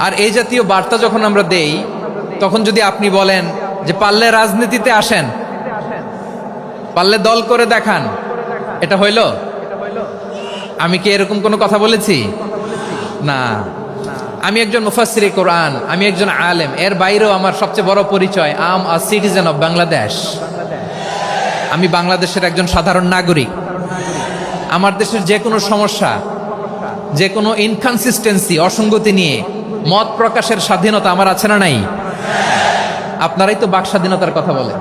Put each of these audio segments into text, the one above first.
আর এই জাতীয় বার্তা যখন আমরা দেই, তখন যদি আপনি বলেন যে পারলে রাজনীতিতে আসেন, পারলে দল করে দেখান, এটা হইল? আমি কি এরকম কোনো কথা বলেছি? না। আমি একজন মুফাসসিরে কোরআন, আমি একজন আলেম, এর বাইরেও আমার সবচেয়ে বড় পরিচয় আম আ সিটিজেন অফ বাংলাদেশ। আমি বাংলাদেশের একজন সাধারণ নাগরিক। আমার দেশের যে কোনো সমস্যা, যে কোনো ইনকনসিস্টেন্সি, অসঙ্গতি নিয়ে মত প্রকাশের স্বাধীনতা আমার আছে না নাই? আপনারাই তো বাক স্বাধীনতার কথা বলেন,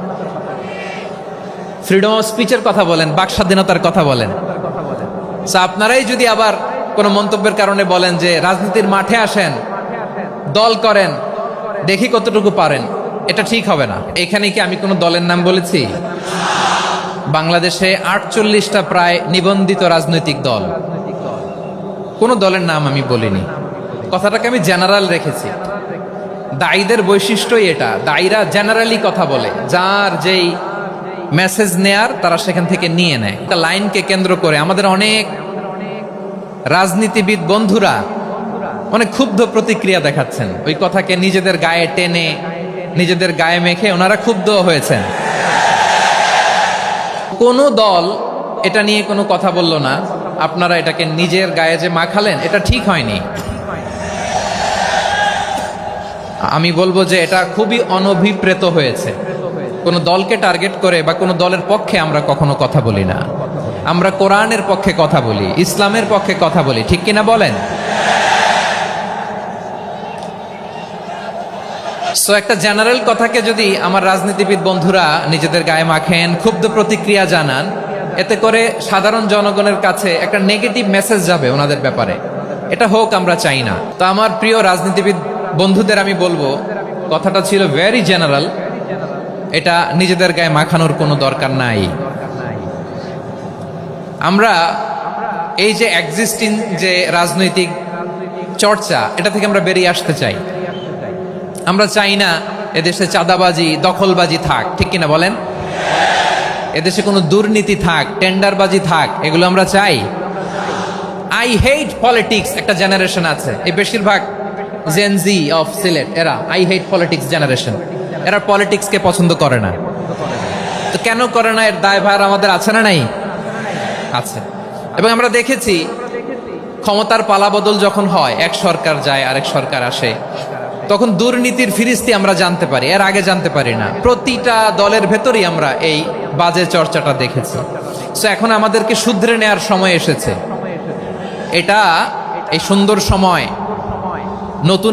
ফ্রিডম অফ স্পিচের কথা বলেন, বাক স্বাধীনতার কথা বলেন। আপনারাই যদি আবার কোনো মন্তব্যের কারণে বলেন যে রাজনীতির মাঠে আসেন, দল করেন, দেখি কতটুকু পারেন, এটা ঠিক হবে না। এখানে কি আমি কোনো দলের নাম বলেছি? বাংলাদেশে 48টা প্রায় নিবন্ধিত রাজনৈতিক দল, কোনো দলের নাম আমি বলিনি। কথাটাকে আমি জেনারেল রেখেছি। দায়ীদের বৈশিষ্ট্যই এটা, দায়ীরা জেনারেলি কথা বলে, যার যেই মেসেজ নেয়ার তারা সেখান থেকে নিয়ে নেয়। একটা লাইনকে কেন্দ্র করে আমাদের অনেক রাজনীতিবিদ বন্ধুরা অনেক ক্ষুব্ধ প্রতিক্রিয়া দেখাচ্ছেন। ওই কথাকে নিজেদের গায়ে টেনে, নিজেদের গায়ে মেখে ওনারা ক্ষুব্ধ হয়েছেন। কোন দল এটা নিয়ে কোনো কথা বলল না, আপনারা এটাকে নিজের গায়ে যে মাখালেন, এটা ঠিক হয়নি। আমি বলবো যে এটা খুবই অনভিপ্রেত হয়েছে। কোনো দলকে টার্গেট করে বা কোনো দলের পক্ষে আমরা কখনো কথা বলি না। আমরা কোরআনের পক্ষে কথা বলি, ইসলামের পক্ষে কথা বলি, ঠিক কিনা বলেন? সো একটা জেনারেল কথাকে যদি আমার রাজনীতিবিদ বন্ধুরা নিজেদের গায়ে মাখেন, ক্ষুব্ধ প্রতিক্রিয়া জানান, এতে করে সাধারণ জনগণের কাছে একটা নেগেটিভ মেসেজ যাবে ওনাদের ব্যাপারে। এটা হোক আমরা চাই না। তো আমার প্রিয় রাজনীতিবিদ বন্ধুদের আমি বলবো, কথাটা ছিল ভেরি জেনারেল, এটা নিজেদের গায়ে মাখানোর কোনো দরকার নাই। আমরা এই যে এক্সিস্টিং যে রাজনৈতিক চর্চা, এটা থেকে আমরা বেরিয়ে আসতে চাই। আমরা চাই না এদেশে চাঁদাবাজি, দখলবাজি থাক, ঠিক কিনা বলেন? এদেশে কোনো দুর্নীতি থাক, টেন্ডারবাজি থাক, এগুলো আমরা চাই। আই হেট পলিটিক্স একটা জেনারেশন আছে, এই বেশিরভাগ জেন জি অফ সিলেট, এরা আই হেট পলিটিক্স জেনারেশন। এরা পলিটিক্সকে পছন্দ করে না। তো কেন করে না, এর দায়ভার আমাদের আছে না নাই? আছে। এবং আমরা দেখেছি ক্ষমতার পালাবদল যখন হয়, এক সরকার যায় আরেক সরকার আসে, তখন দুর্নীতির ফিরিস্তি আমরা জানতে পারি, এর আগে জানতে পারি না। প্রতিটা দলের ভেতরেই আমরা এই বাজে চর্চাটা দেখেছি। সো এখন আমাদেরকে শুধরে নেওয়ার সময় এসেছে। এটা এই সুন্দর সময়, নতুন